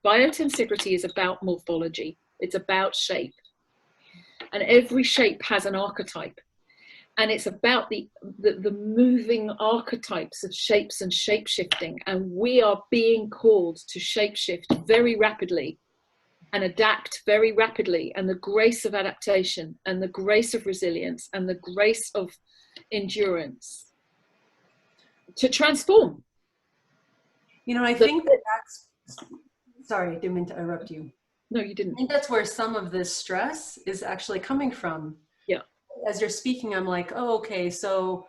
Biotensegrity is about morphology. It's about shape. And every shape has an archetype. And it's about the moving archetypes of shapes and shape-shifting. And we are being called to shape-shift very rapidly and adapt very rapidly. And the grace of adaptation and the grace of resilience and the grace of endurance to transform. You know, I think that's, sorry, I didn't mean to interrupt you. No, you didn't. I think that's where some of this stress is actually coming from. Yeah. As you're speaking, I'm like, oh, okay, so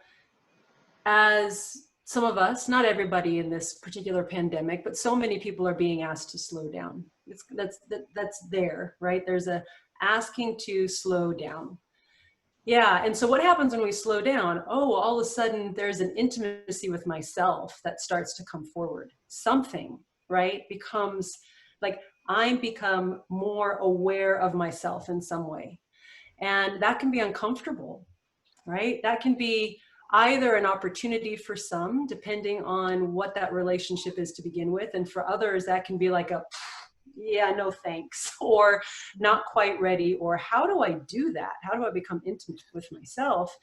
as some of us, not everybody in this particular pandemic, but so many people are being asked to slow down. That's there, right? There's a asking to slow down. Yeah, and so what happens when we slow down? Oh, all of a sudden there's an intimacy with myself that starts to come forward. Something, right, becomes like I become more aware of myself in some way. And that can be uncomfortable, right? That can be either an opportunity for some, depending on what that relationship is to begin with. And for others, that can be like a, yeah, no thanks, or not quite ready, or how do I do that? How do I become intimate with myself?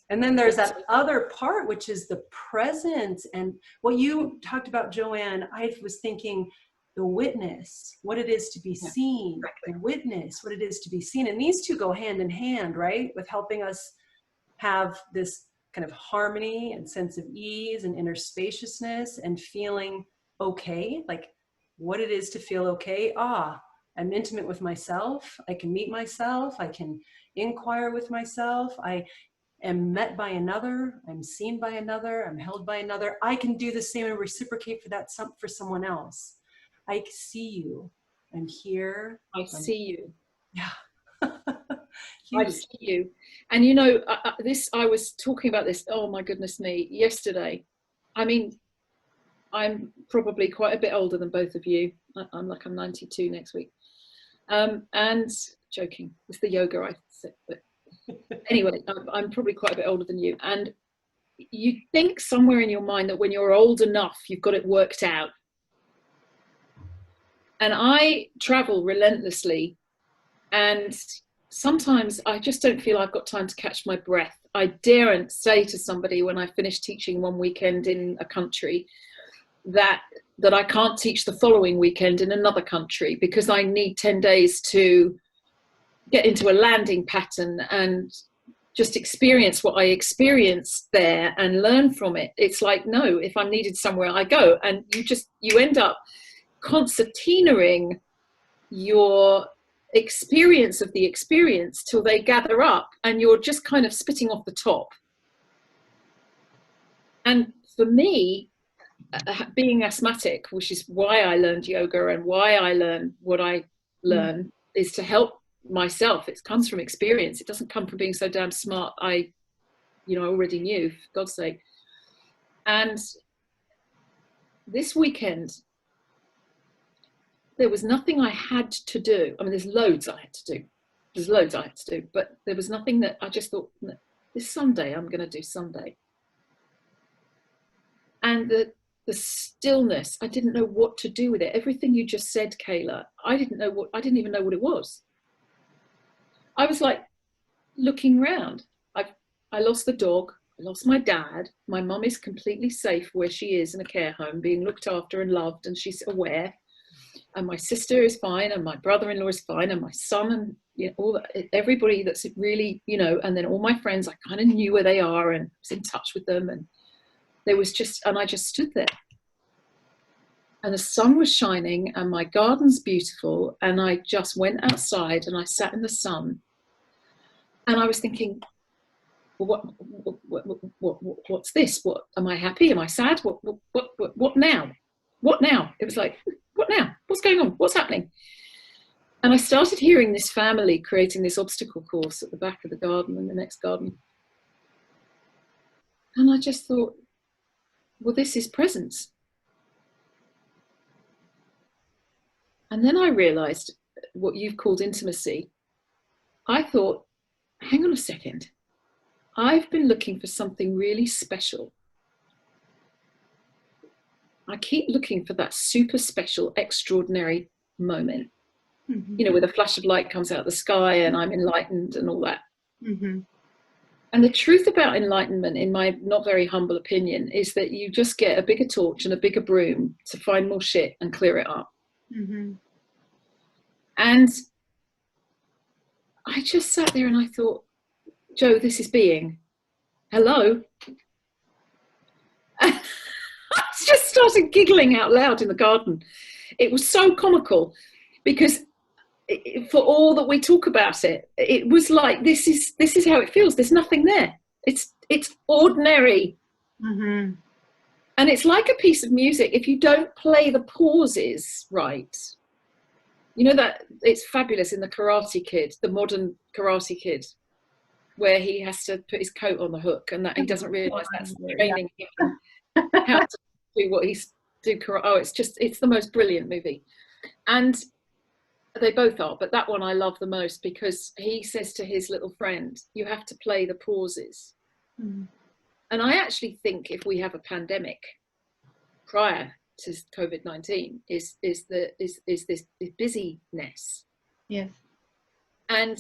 And then there's that other part, which is the presence. And what you talked about, Joanne, I was thinking the witness, what it is to be seen, the witness, what it is to be seen. And these two go hand in hand, right? With helping us have this kind of harmony and sense of ease and inner spaciousness and feeling okay, like what it is to feel okay. Ah, I'm intimate with myself. I can meet myself. I can inquire with myself. I am met by another. I'm seen by another. I'm held by another. I can do the same and reciprocate for that for someone else. I see you. I'm here. I see you. Yeah. I see you. And you know, I was talking about this, oh my goodness me, yesterday. I mean, I'm probably quite a bit older than both of you. I'm 92 next week. And joking, it's the yoga I said, but anyway, I'm probably quite a bit older than you. And you think somewhere in your mind that when you're old enough, you've got it worked out. And I travel relentlessly, and sometimes I just don't feel I've got time to catch my breath. I daren't say to somebody when I finish teaching one weekend in a country that I can't teach the following weekend in another country, because I need 10 days to get into a landing pattern and just experience what I experienced there and learn from it. It's like, no, if I'm needed somewhere, I go. And you end up concertinaing your experience of the experience till they gather up, and you're just kind of spitting off the top. And for me, being asthmatic, which is why I learned yoga and why I learn what I learn, is to help myself. It comes from experience. It doesn't come from being so damn smart. I already knew, for God's sake. And this weekend, there was nothing I had to do. I mean, there's loads I had to do. But there was nothing that I just thought, this Sunday, I'm going to do Sunday. And the stillness, I didn't know what to do with it. Everything you just said, Kaila, I didn't even know what it was. I was like looking around. I lost the dog. I lost my dad. My mum is completely safe where she is in a care home, being looked after and loved, and she's aware. And my sister is fine, and my brother-in-law is fine, and my son, and everybody that's really, and then all my friends, I kind of knew where they are and was in touch with them. And I just stood there. And the sun was shining, and my garden's beautiful, and I just went outside and I sat in the sun. And I was thinking, well, what's this? What, am I happy? Am I sad? What now? What now? It was like, what now? What's going on? What's happening? And I started hearing this family creating this obstacle course at the back of the garden and the next garden. And I just thought, well, this is presence. And then I realized what you've called intimacy. I thought, hang on a second. I've been looking for something really special. I keep looking for that super special, extraordinary moment, you know, where the flash of light comes out of the sky and I'm enlightened and all that. And the truth about enlightenment, in my not very humble opinion, is that you just get a bigger torch and a bigger broom to find more shit and clear it up. And I just sat there and I thought, Joe, this is being. Hello. I just started giggling out loud in the garden. It was so comical because for all that we talk about it, it was like, this is how it feels. There's nothing there. It's ordinary. And it's like a piece of music. If you don't play the pauses right, you know that it's fabulous in the Karate Kid, the modern Karate Kid, where he has to put his coat on the hook and that he doesn't realize that's training him how to do what he's do. Oh, it's the most brilliant movie. And they both are, but that one I love the most because he says to his little friend, you have to play the pauses. And I actually think if we have a pandemic prior to COVID-19 is this busyness. Yes. And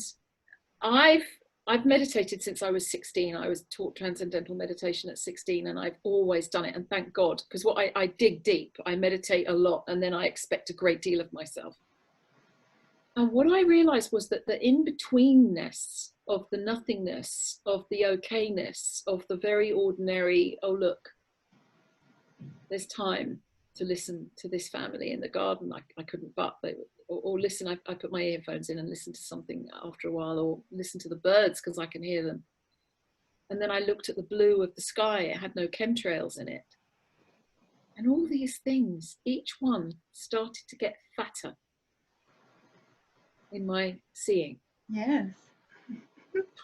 I've meditated since I was 16. I was taught transcendental meditation at 16 and I've always done it. And thank God, because what I dig deep, I meditate a lot and then I expect a great deal of myself. And what I realized was that the in-betweenness of the nothingness, of the okayness, of the very ordinary, oh look, there's time to listen to this family in the garden. I couldn't but, or listen, I put my earphones in and listen to something after a while, or listen to the birds because I can hear them. And then I looked at the blue of the sky, it had no chemtrails in it. And all these things, each one started to get fatter in my seeing. Yes.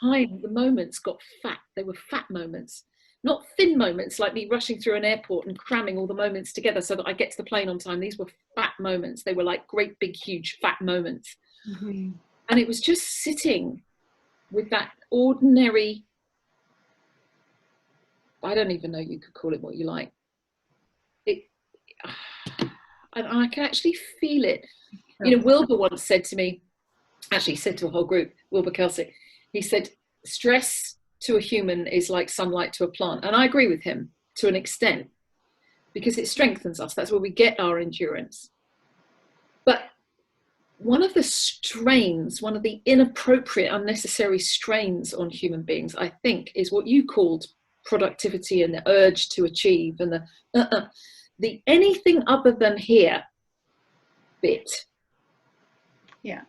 Time, the moments got fat. They were fat moments, not thin moments like me rushing through an airport and cramming all the moments together so that I get to the plane on time. These were fat moments. They were like great big huge fat moments. And it was just sitting with that ordinary, I don't even know, you could call it what you like, it, and I can actually feel it. You know, Wilbur once said to me, actually said to a whole group, Wilbur Kelsey, he said, stress to a human is like sunlight to a plant. And I agree with him to an extent, because it strengthens us. That's where we get our endurance. But one of the strains, one of the inappropriate, unnecessary strains on human beings, I think, is what you called productivity and the urge to achieve and the anything other than here bit. Yeah.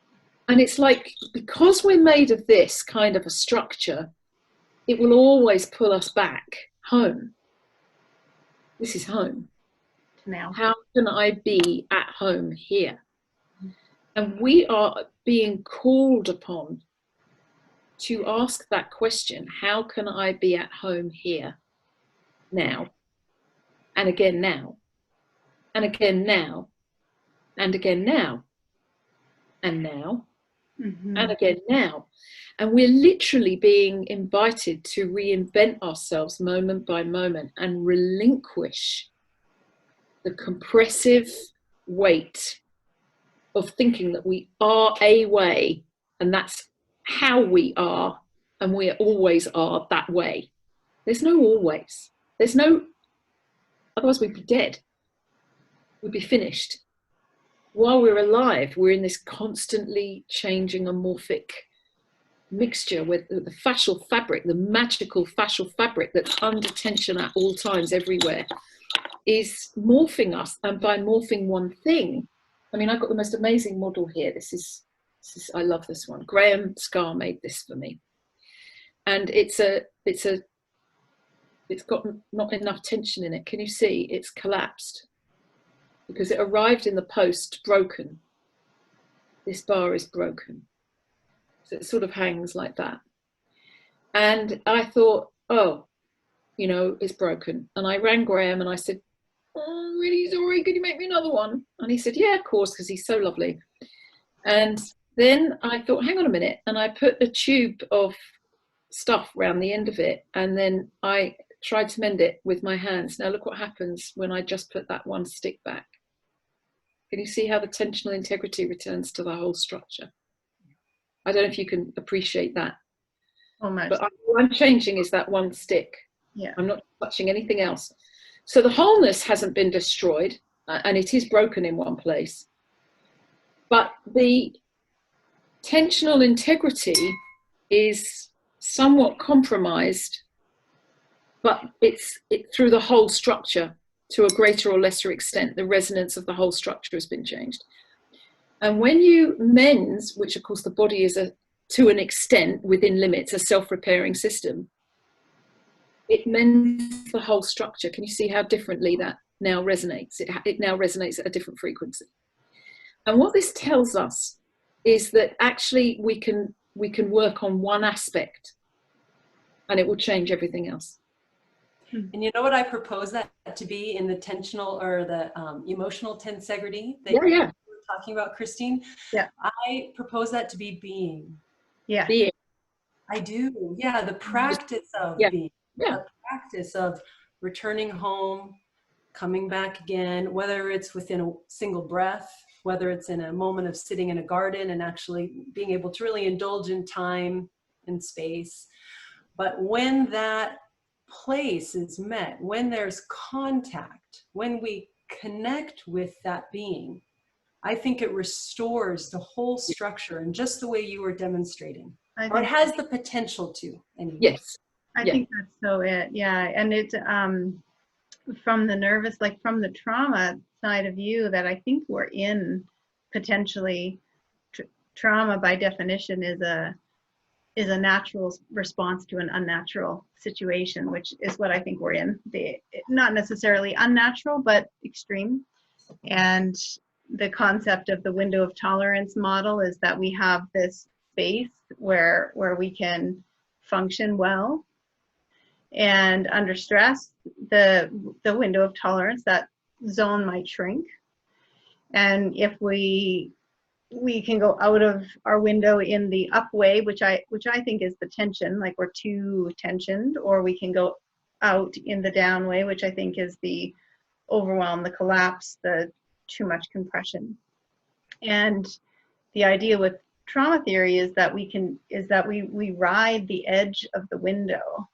And it's like, because we're made of this kind of a structure, it will always pull us back home. This is home. Now. How can I be at home here? And we are being called upon to ask that question. How can I be at home here now? And again now. And again now. And again now. And now. And again now. And we're literally being invited to reinvent ourselves moment by moment and relinquish the compressive weight of thinking that we are a way and that's how we are, and we always are that way. There's no always. There's no, otherwise we'd be dead. We'd be finished. While we're alive, we're in this constantly changing amorphic mixture with the fascial fabric, the magical fascial fabric that's under tension at all times everywhere, is morphing us. And by morphing one thing, I mean, I've got the most amazing model here. This is I love this one. Graham Scarr made this for me. And it's got not enough tension in it. Can you see? It's collapsed because it arrived in the post broken. This bar is broken. So it sort of hangs like that. And I thought, oh, you know, it's broken. And I rang Graham and I said, oh, I'm really sorry, could you make me another one? And he said, yeah, of course, because he's so lovely. And then I thought, hang on a minute. And I put a tube of stuff around the end of it. And then I tried to mend it with my hands. Now look what happens when I just put that one stick back. Can you see how the tensional integrity returns to the whole structure? I don't know if you can appreciate that. Almost. But all I'm changing is that one stick. Yeah. I'm not touching anything else. So the wholeness hasn't been destroyed, and it is broken in one place. But the tensional integrity is somewhat compromised, but it's through the whole structure to a greater or lesser extent. The resonance of the whole structure has been changed. And when you mend, which of course the body is to an extent within limits, a self-repairing system, it mends the whole structure. Can you see how differently that now resonates? It now resonates at a different frequency. And what this tells us is that actually we can work on one aspect and it will change everything else. And you know what I propose that to be in the tensional or the emotional tensegrity that Yeah, yeah. you were talking about, Christine? Yeah. I propose that to be being. Yeah. Being. I do. Yeah, the practice of being. Yeah. The practice of returning home, coming back again, whether it's within a single breath, whether it's in a moment of sitting in a garden and actually being able to really indulge in time and space. But when that place is met, when there's contact, when we connect with that being, I think it restores the whole structure and just the way you were demonstrating. Or it has the potential to, anyway. Yes. I think that's so it. Yeah. And it's from the nervous, like from the trauma side of you, that I think we're in potentially. Trauma by definition is a natural response to an unnatural situation, which is what I think we're in. Not necessarily unnatural, but extreme. And the concept of the window of tolerance model is that we have this space where we can function well, and under stress, the window of tolerance, that zone might shrink. And if we can go out of our window in the up way, which I think is the tension, like we're too tensioned, or we can go out in the down way, which I think is the overwhelm, the collapse, the too much compression. And the idea with trauma theory is that we ride the edge of the window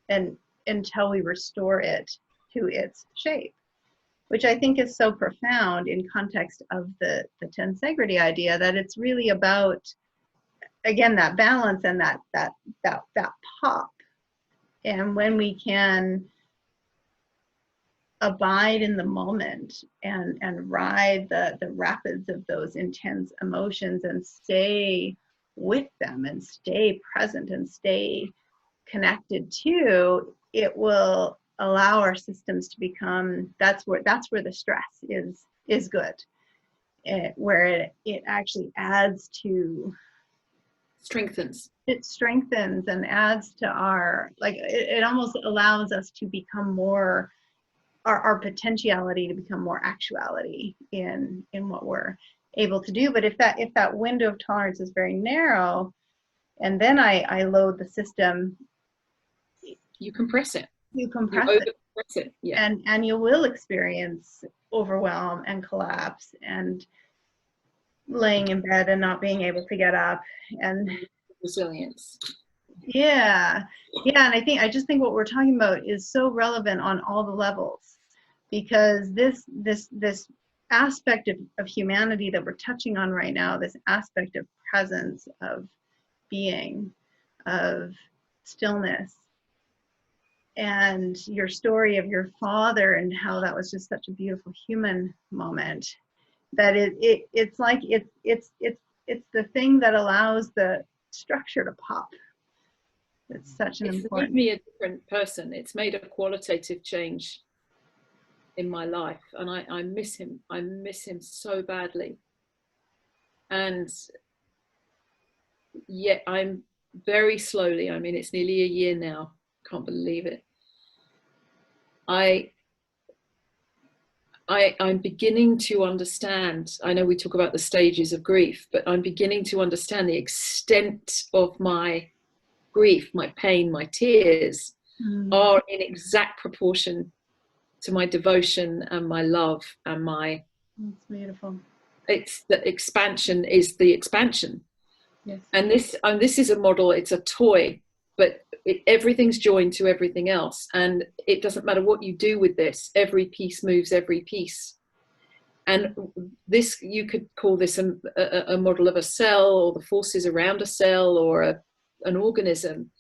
and until we restore it to its shape, which I think is so profound in context of the tensegrity idea, that it's really about, again, that balance and that pop. And when we can abide in the moment and ride the rapids of those intense emotions and stay with them and stay present and stay connected to, it will allow our systems to become, that's where the stress is good, where it actually adds to, Strengthens. it strengthens and adds to our, like it almost allows us to become more, our potentiality to become more actuality in what we're able to do. But if that window of tolerance is very narrow, and then I load the system, you compress it. You compress it. Yeah. And you will experience overwhelm and collapse and laying in bed and not being able to get up and resilience. Yeah. And I just think what we're talking about is so relevant on all the levels, because this aspect of humanity that we're touching on right now, this aspect of presence, of being, of stillness, and your story of your father and how that was just such a beautiful human moment, that it's like it's the thing that allows the structure to pop. It's such an important. It's made me a different person. It's made a qualitative change in my life, and I miss him. I miss him so badly. And yet I'm very slowly, I mean, it's nearly a year now, can't believe it. I'm beginning to understand. I know we talk about the stages of grief, but I'm beginning to understand the extent of my grief, my pain, my tears are in exact proportion to my devotion and my love and my That's beautiful. It's the expansion is the expansion. Yes. And this is a model, it's a toy, but everything's joined to everything else. And it doesn't matter what you do with this, every piece moves every piece. And this, you could call this a model of a cell, or the forces around a cell, or an organism.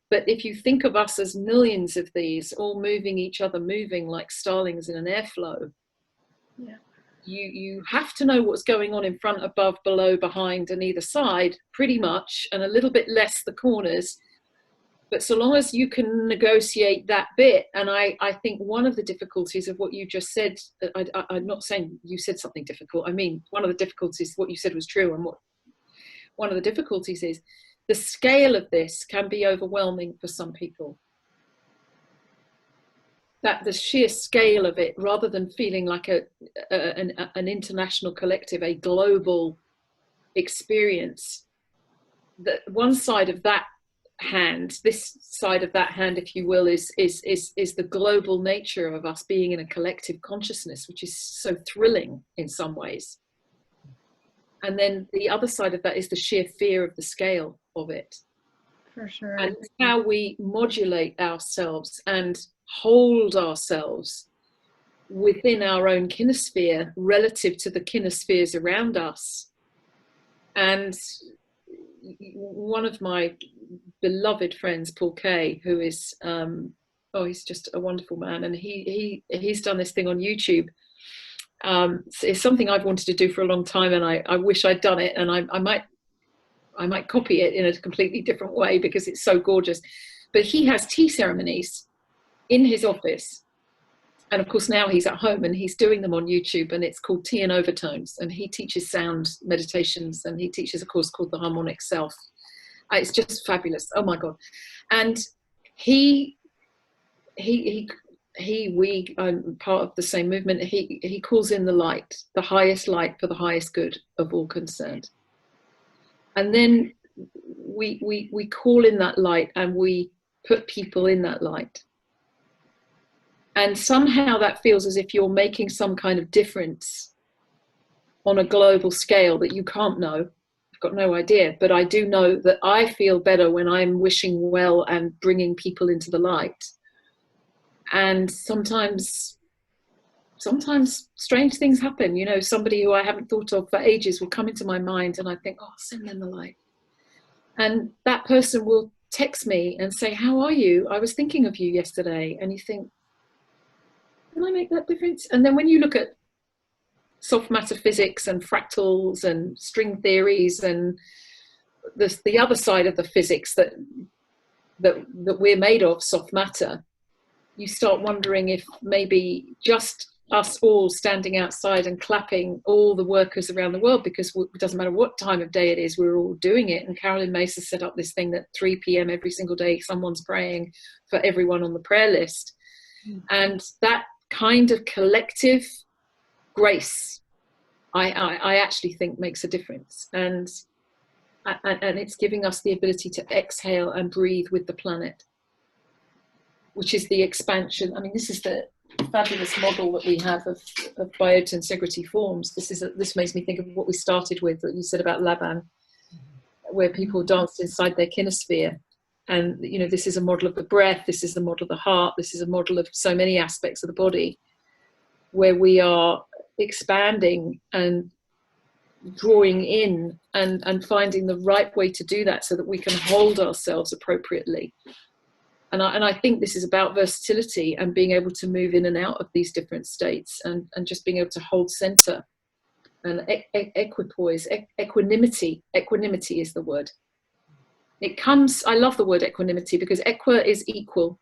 But if you think of us as millions of these all moving each other, moving like starlings in an airflow, Yeah. you have to know what's going on in front, above, below, behind, and either side, pretty much, and a little bit less the corners. But so long as you can negotiate that bit, and I think one of the difficulties of what you just said, I'm not saying you said something difficult, I mean, one of the difficulties, what you said was true, and one of the difficulties is the scale of this can be overwhelming for some people. That the sheer scale of it, rather than feeling like an international collective, a global experience, that one side of that hand, this side of that hand, if you will, is the global nature of us being in a collective consciousness, which is so thrilling in some ways. And then the other side of that is the sheer fear of the scale of it. For sure. And how we modulate ourselves and hold ourselves within our own kinesphere relative to the kinespheres around us. And one of my beloved friends, Paul Kay, who is he's just a wonderful man, and he's done this thing on YouTube. It's something I've wanted to do for a long time, and I wish I'd done it, and I might copy it in a completely different way because it's so gorgeous. But he has tea ceremonies in his office, and of course now he's at home and he's doing them on YouTube, and it's called Tea and Overtones, and he teaches sound meditations, and he teaches a course called The Harmonic Self. It's just fabulous. Oh my God. And I'm part of the same movement. He calls in the light, the highest light for the highest good of all concerned. And then we call in that light, and we put people in that light. And somehow that feels as if you're making some kind of difference on a global scale that you can't know. I've got no idea, but I do know that I feel better when I'm wishing well and bringing people into the light. And sometimes strange things happen. You know, somebody who I haven't thought of for ages will come into my mind, and I think, oh, send them the light. And that person will text me and say, how are you? I was thinking of you yesterday. And you think, can I make that difference? And then when you look at soft matter physics and fractals and string theories and the other side of the physics that we're made of, soft matter, you start wondering if maybe just us all standing outside and clapping all the workers around the world, because it doesn't matter what time of day it is, we're all doing it. And Carolyn Mace has set up this thing that 3 p.m. every single day, someone's praying for everyone on the prayer list. And that kind of collective grace, I actually think makes a difference. And it's giving us the ability to exhale and breathe with the planet, which is the expansion. I mean, this is the fabulous model that we have of biotensegrity forms. This makes me think of what we started with, that you said about Laban, where people danced inside their kinesphere. And, you know, this is a model of the breath, this is the model of the heart, this is a model of so many aspects of the body, where we are expanding and drawing in and finding the right way to do that so that we can hold ourselves appropriately. And I think this is about versatility and being able to move in and out of these different states, and just being able to hold center and equipoise, equanimity. Equanimity is the word. It comes, I love the word equanimity, because equa is equal,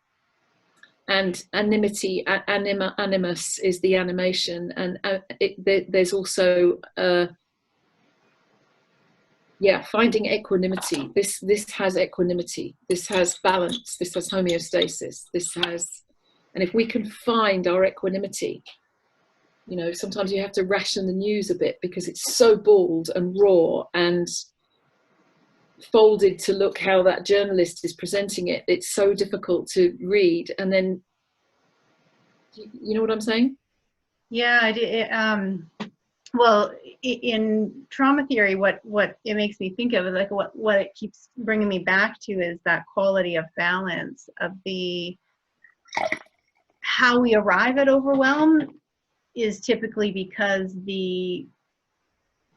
and animity, animus is the animation, and there's also finding equanimity. This has equanimity, this has balance, this has homeostasis, and if we can find our equanimity, you know, sometimes you have to ration the news a bit because it's so bald and raw and folded to look how that journalist is presenting it. It's so difficult to read. And then, you know what I'm saying? Yeah, I did. well, in trauma theory, what it makes me think of is like what it keeps bringing me back to is that quality of balance of the how we arrive at overwhelm is typically because the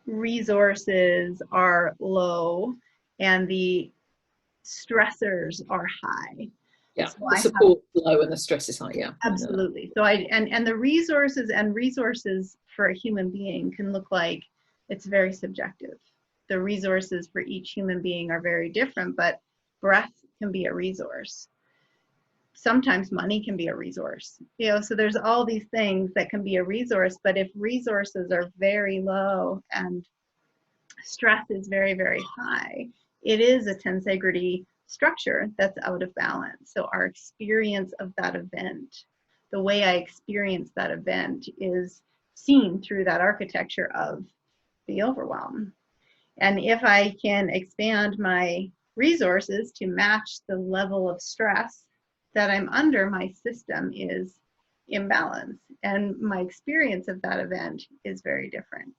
resources are low and the stressors are high. Yeah, So the support is low and the stress is high. Yeah, absolutely. So and the resources for a human being can look like, it's very subjective. The resources for each human being are very different, but breath can be a resource. Sometimes money can be a resource. So there's all these things that can be a resource, but if resources are very low and stress is very, very high, it is a tensegrity structure that's out of balance. So our experience of that event, the way I experience that event, is seen through that architecture of the overwhelm. And if I can expand my resources to match the level of stress that I'm under, my system is imbalance, and my experience of that event is very different.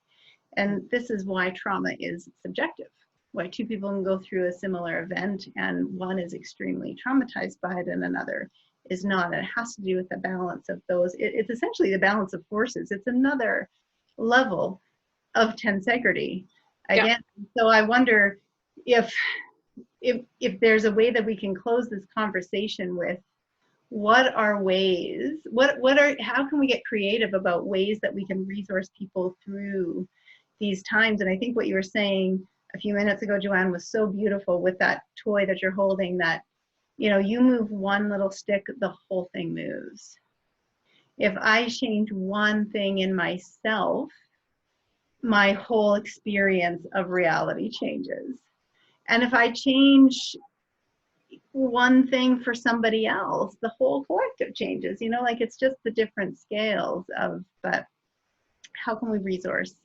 And this is why trauma is subjective, why two people can go through a similar event and one is extremely traumatized by it and another is not. It has to do with the balance of those. It's essentially the balance of forces. It's another level of tensegrity. Again, yeah. So I wonder if there's a way that we can close this conversation with, what are ways, how can we get creative about ways that we can resource people through these times? And I think what you were saying a few minutes ago, Joanne, was so beautiful with that toy that you're holding, that, you move one little stick, the whole thing moves. If I change one thing in myself, my whole experience of reality changes. And if I change one thing for somebody else, the whole collective changes. Like, it's just the different scales of, but how can we resource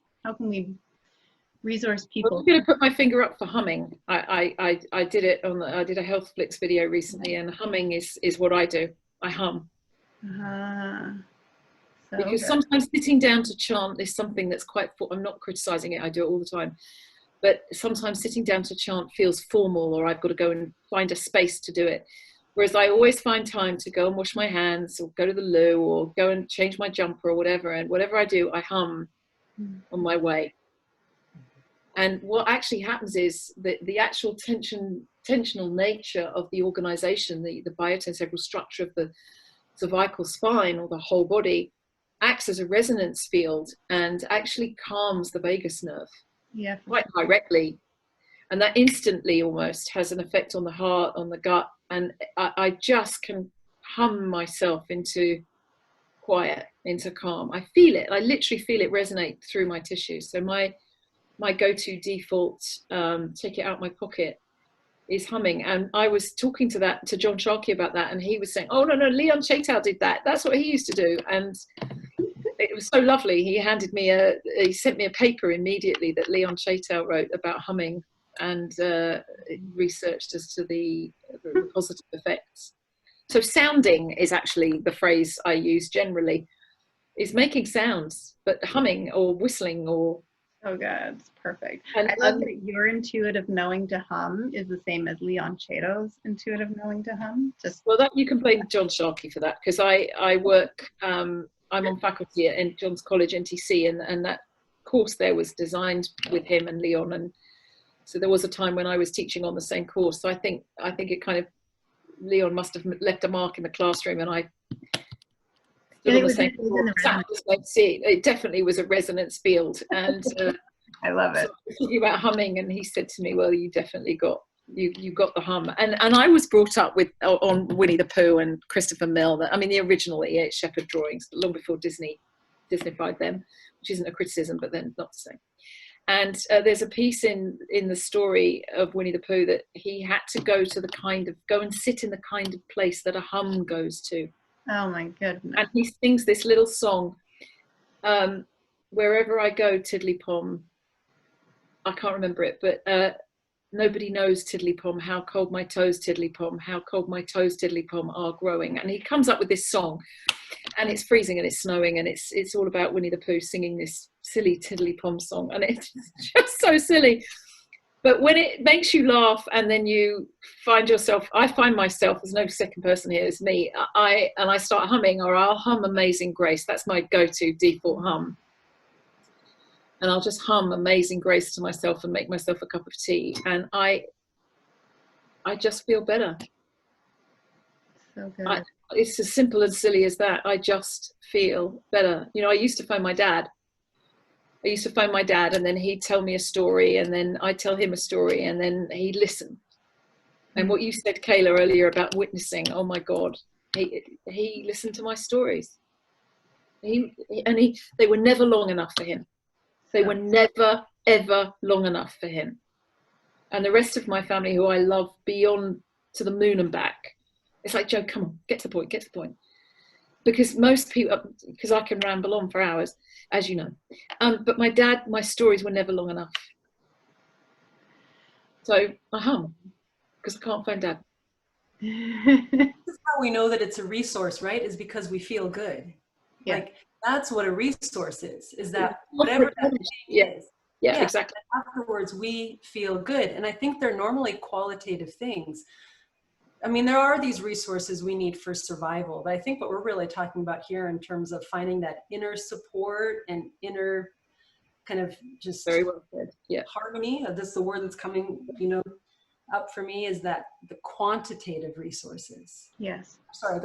people? I'm going to put my finger up for humming. I did it I did a Health Flicks video recently, and humming is what I do. I hum. Because sometimes sitting down to chant is something that's quite, I'm not criticizing it, I do it all the time, but sometimes sitting down to chant feels formal, or I've got to go and find a space to do it. Whereas I always find time to go and wash my hands, or go to the loo, or go and change my jumper or whatever. And whatever I do, I hum on my way. And what actually happens is that the actual tensional nature of the organization, the biotensegral structure of the cervical spine or the whole body, acts as a resonance field and actually calms the vagus nerve. Yeah, quite directly, and that instantly almost has an effect on the heart, on the gut, and I just can hum myself into quiet, into calm. I feel it. I literally feel it resonate through my tissues. So my go-to default, take it out my pocket, is humming. And I was talking to John Sharkey about that, and he was saying, "Oh no, Leon Chaitow did that. That's what he used to do." And it was so lovely. He sent me a paper immediately that Leon Chaitow wrote about humming, and researched as to the positive effects. So sounding is actually the phrase I use generally, is making sounds, but humming or whistling or... Oh God, it's perfect. And I love that your intuitive knowing to hum is the same as Leon Chaitow's intuitive knowing to hum. Well, that you can blame John Sharkey for that, because I work, I'm on faculty at John's College, NTC, and that course there was designed with him and Leon, and so there was a time when I was teaching on the same course. So I think it kind of, Leon must have left a mark in the classroom, and I stood on the same course. It definitely was a resonance field, and I love it. So I was talking about humming, and he said to me, "Well, you definitely got you got the hum." And I was brought up with on Winnie the Pooh and Christopher Mill. The original E.H. Shepard drawings, long before Disneyfied them, which isn't a criticism, but then not the same. And there's a piece in the story of Winnie the Pooh that he had to go and sit in the kind of place that a hum goes to. Oh my goodness. And he sings this little song, "Wherever I go, tiddly pom." I can't remember it, but nobody knows, tiddly pom, how cold my toes, tiddly pom, how cold my toes, tiddly pom, are growing. And he comes up with this song, and it's freezing and it's snowing, and it's all about Winnie the Pooh singing this silly tiddly-pom song, and it's just so silly. But when it makes you laugh, and then you find yourself, I find myself, there's no second person here, it's me, I start humming, or I'll hum Amazing Grace. That's my go-to default hum. And I'll just hum Amazing Grace to myself and make myself a cup of tea. And I just feel better. So good. It's as simple and silly as that. I just feel better. You know, I used to phone my dad. And then he'd tell me a story, and then I'd tell him a story, and then he'd listen. And what you said, Kaila, earlier about witnessing, oh my God, he listened to my stories. They were never long enough for him. They were never, ever long enough for him. And the rest of my family, who I love beyond to the moon and back, it's like, Joe, come on, get to the point. Because most people, because I can ramble on for hours, as you know. But my dad, my stories were never long enough. So I hum, because I can't find Dad. This is how we know that it's a resource, right? Is because we feel good. Yeah. Like, that's what a resource is that whatever that thing is. Yeah, exactly. Afterwards, we feel good. And I think they're normally qualitative things. I mean, there are these resources we need for survival, but I think what we're really talking about here in terms of finding that inner support and inner kind of just very well said. Yeah. Harmony. This is the word that's coming, you know, up for me, is that the quantitative resources. Yes. Sorry,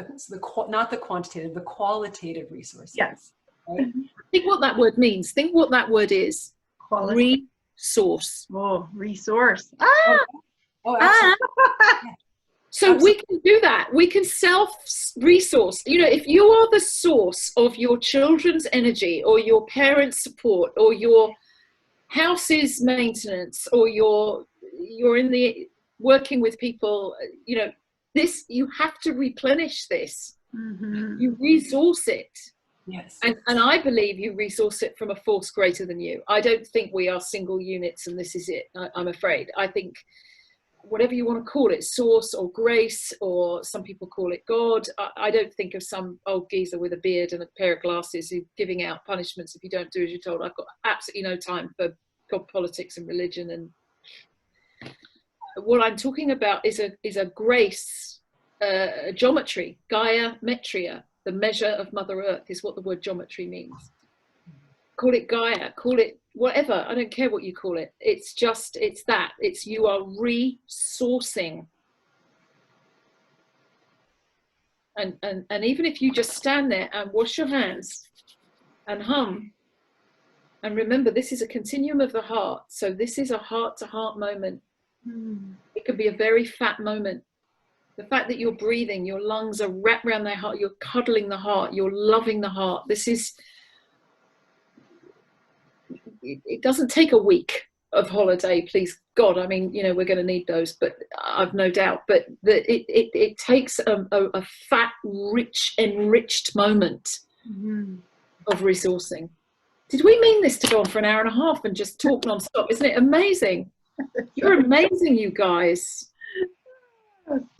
not the quantitative, the qualitative resources. Yes. Right? Think what that word means. Think what that word is. Quality. Resource. Oh, resource. Oh, absolutely. So we can do that. We can self-resource. You know, if you are the source of your children's energy, or your parents' support, or your house's maintenance, or you're in the working with people, you know, this, you have to replenish this. Mm-hmm. You resource it. Yes. And I believe you resource it from a force greater than you. I don't think we are single units and this is it. I'm afraid. I think whatever you want to call it, source or grace, or some people call it God. I don't think of some old geezer with a beard and a pair of glasses who's giving out punishments if you don't do as you're told. I've got absolutely no time for God, politics and religion. And what I'm talking about is a grace, geometry, Gaia Metria, the measure of Mother Earth is what the word geometry means. Call it Gaia, call it whatever, I don't care what you call it. It's just, it's that. It's, you are resourcing. And even if you just stand there and wash your hands and hum, and remember, this is a continuum of the heart. So this is a heart-to-heart moment. It could be a very fat moment. The fact that you're breathing, your lungs are wrapped around their heart, you're cuddling the heart, you're loving the heart. This is, it doesn't take a week of holiday, please God. I mean, you know, we're going to need those, but I've no doubt. But it takes a fat, rich, enriched moment of resourcing. Did we mean this to go on for an hour and a half and just talk non-stop? Isn't it amazing? You're amazing, you guys.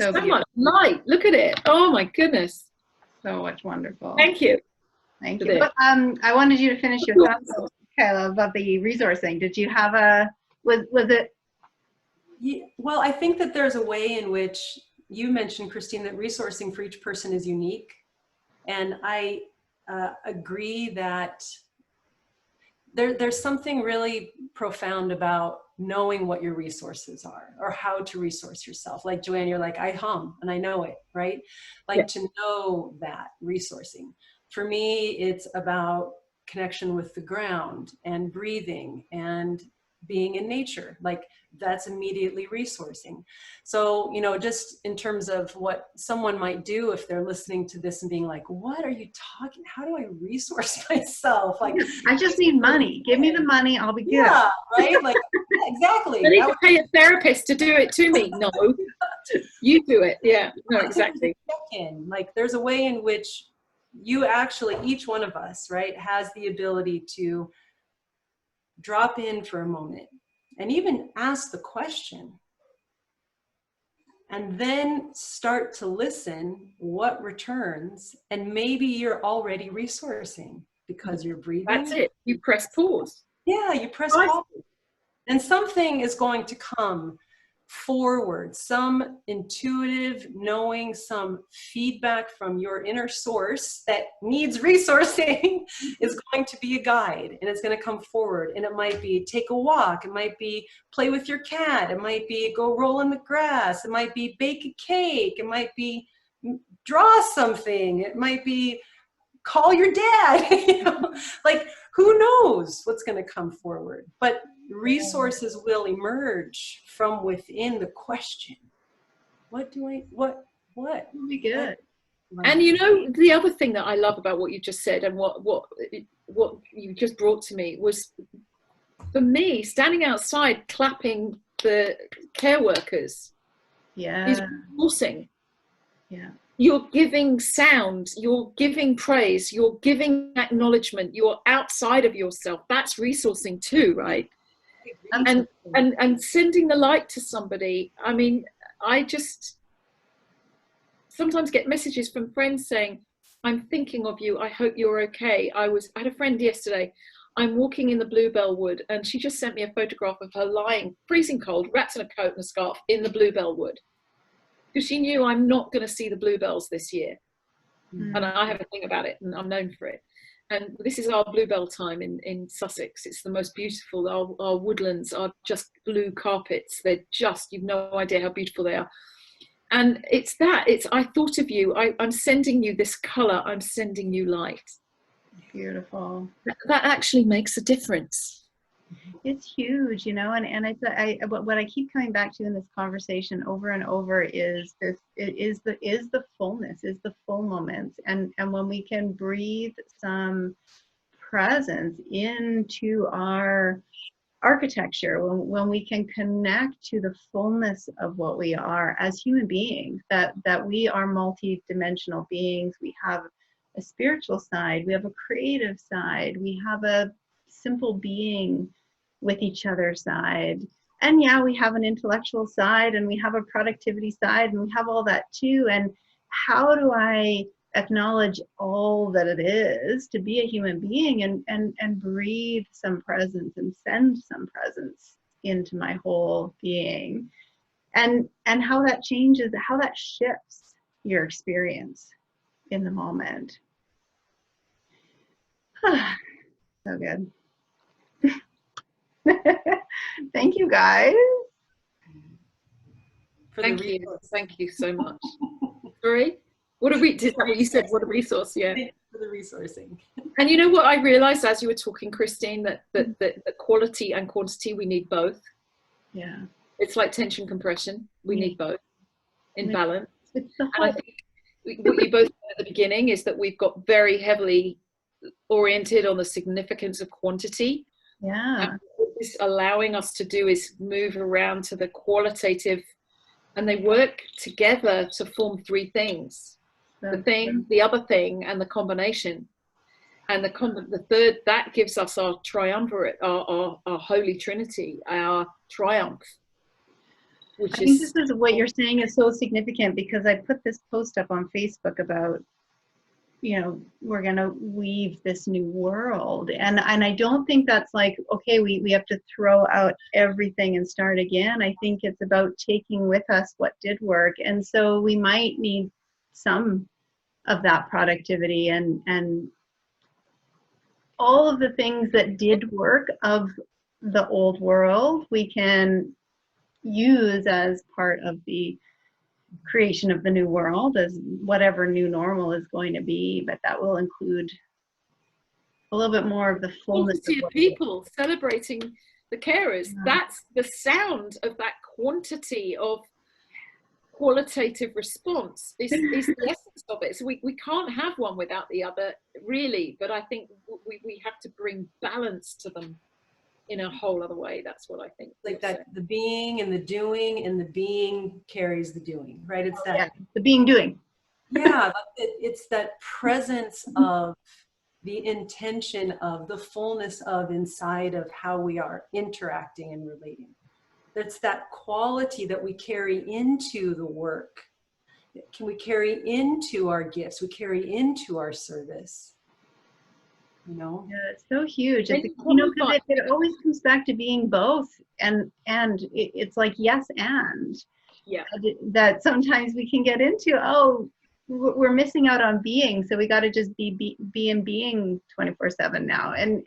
So much light. Look at it. Oh my goodness. So much wonderful. Thank you. Thank you. But, I wanted you to finish your thoughts, Kaila, about the resourcing. Did you have was it? Yeah, well, I think that there's a way in which you mentioned, Christine, that resourcing for each person is unique. And I agree that there's something really profound about knowing what your resources are, or how to resource yourself. Like Joanne, you're like, I hum and I know it, right? Like, to know that resourcing. For me, it's about connection with the ground and breathing and being in nature. Like, that's immediately resourcing. So, you know, just in terms of what someone might do if they're listening to this and being like, what are you talking? How do I resource myself? Like, I just need money. Give me the money. I'll be good. Yeah, right? Like, exactly. I need to pay a therapist to do it to me. No, you do it. Yeah, no, exactly. Like, there's a way in which you actually, each one of us, right, has the ability to drop in for a moment and even ask the question, and then start to listen what returns, and maybe you're already resourcing. because you're breathing. That's it. You press pause. Yeah, you press pause. And something is going to come forward, some intuitive knowing, some feedback from your inner source that needs resourcing is going to be a guide, and it's going to come forward. And it might be take a walk, it might be play with your cat, it might be go roll in the grass, it might be bake a cake, it might be draw something, it might be call your dad. You know, like who knows what's going to come forward, but resources will emerge from within the question. What do I, what? It'll be good. And you know, the other thing that I love about what you just said and what you just brought to me was, for me, standing outside clapping the care workers is reinforcing. Yeah. You're giving sound, you're giving praise, you're giving acknowledgement, you're outside of yourself. That's resourcing too, right? And sending the light to somebody. I mean, I just sometimes get messages from friends saying, I'm thinking of you, I hope you're okay. I had a friend yesterday, I'm walking in the Bluebell Wood, and she just sent me a photograph of her lying, freezing cold, wrapped in a coat and a scarf in the Bluebell Wood. Because she knew I'm not going to see the bluebells this year. And I have a thing about it, and I'm known for it. And this is our bluebell time in Sussex. It's the most beautiful. Our woodlands are just blue carpets. They're just, you've no idea how beautiful they are. And it's I thought of you. I'm sending you this color. I'm sending you light. Beautiful. That actually makes a difference. It's huge, you know, and what I keep coming back to in this conversation over and over is this: is the fullness, is the full moments, and when we can breathe some presence into our architecture, when we can connect to the fullness of what we are as human beings, that we are multi-dimensional beings. We have a spiritual side, we have a creative side, we have a simple being with each other side, and yeah, we have an intellectual side, and we have a productivity side, and we have all that too. And how do I acknowledge all that it is to be a human being, and breathe some presence and send some presence into my whole being, and how that changes, how that shifts your experience in the moment. So good. Thank you, guys. Thank you so much. Sorry, what a you said, what a resource. Yeah, for the resourcing. And you know what I realized as you were talking, Christine, that the quality and quantity, we need both. Yeah, it's like tension compression. We need both in balance. It's the whole. And I think what you both said at the beginning is that we've got very heavily oriented on the significance of quantity. Yeah. And what this is allowing us to do is move around to the qualitative, and they work together to form three things: the thing, the other thing, and the combination. And the third, that gives us our triumvirate, our holy trinity, our triumph. I think this is what you're saying is so significant, because I put this post up on Facebook about, you know, we're going to weave this new world. And I don't think that's like, okay, we have to throw out everything and start again. I think it's about taking with us what did work. And so we might need some of that productivity and all of the things that did work of the old world, we can use as part of the creation of the new world, as whatever new normal is going to be, but that will include a little bit more of the fullness of people celebrating the carers. Yeah. That's the sound of that quantity of qualitative response is the essence of it. So we can't have one without the other, really, but I think we have to bring balance to them in a whole other way. That's what I think. Like that, saying. The being and the doing, and the being carries the doing, right? It's that the being doing. Yeah, it's that presence of the intention of the fullness of inside of how we are interacting and relating. That's that quality that we carry into the work. Can we carry into our gifts? We carry into our service. you know? Yeah, it's so huge. Then It's, you you know, probably because find- it always comes back to being both, and it's like yes and. yeah. That sometimes we can get into, oh, we're missing out on being, so we got to just be being 24/7 now, and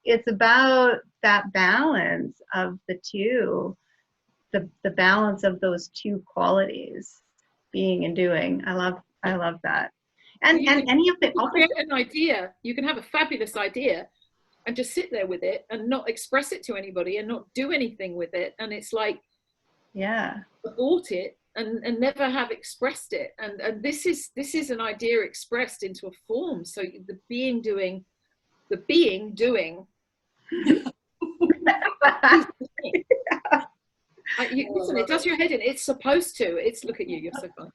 it's about that balance of the two, the balance of those two qualities, being and doing. I love that. And You can, any of the you can create opposite. an idea. You can have a fabulous idea and just sit there with it and not express it to anybody and not do anything with it. And it's like, Yeah. abort it and never have expressed it. And this is an idea expressed into a form. So the being doing. Listen, it does your head in. It's supposed to. It's, look at you, you're so fun.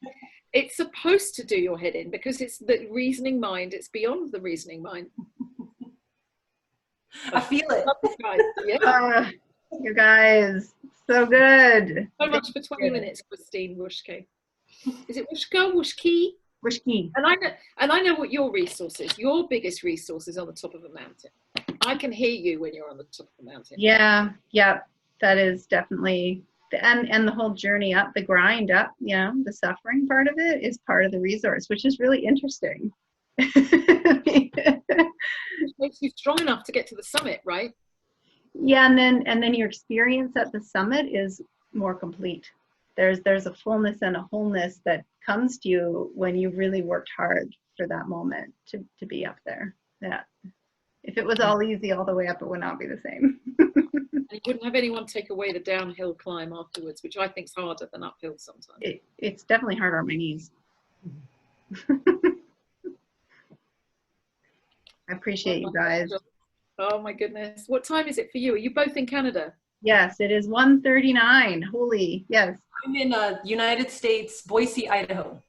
It's supposed to do your head in because it's the reasoning mind. It's beyond the reasoning mind. I feel it. Yeah. You guys, so good. So much for 20 minutes, Christine Wushke. Is it Wushka, Wushki? Wushki. And I know what your resource is. Your biggest resource is on the top of a mountain. I can hear you when you're on the top of the mountain. Yeah, that is definitely, and the whole journey up, the grind up, you know, the suffering part of it is part of the resource, which is really interesting. Which makes you strong enough to get to the summit, right? Yeah, and then your experience at the summit is more complete. There's a fullness and a wholeness that comes to you when you really worked hard for that moment to be up there. Yeah. If it was all easy all the way up, it would not be the same. And you wouldn't have anyone take away the downhill climb afterwards, which I think is harder than uphill sometimes. It's definitely hard on my knees. I appreciate you guys. Oh my goodness. What time is it for you? Are you both in Canada? Yes, it is 1:39. Holy, yes. I'm in United States, Boise, Idaho.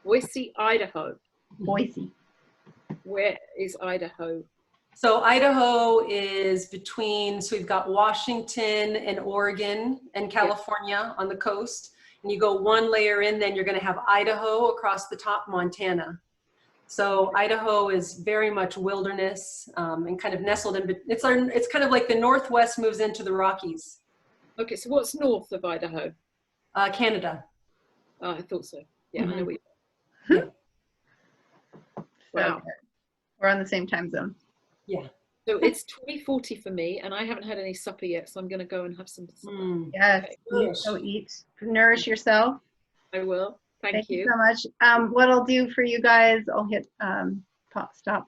Boise, Idaho. Boise. Where is Idaho? So Idaho is between, so we've got Washington and Oregon and California on the coast. And you go one layer in, then you're going to have Idaho across the top, Montana. So Idaho is very much wilderness and kind of nestled in. It's kind of like the Northwest moves into the Rockies. Okay, so what's north of Idaho? Canada. Oh, I thought so. Yeah, I know where you are. Wow. Okay. We're on the same time zone. Yeah. So it's 20:40 for me, and I haven't had any supper yet, so I'm going to go and have some supper. Yes, Okay. eat. Nourish yourself. I will. Thank you so much. What I'll do for you guys, I'll hit stop.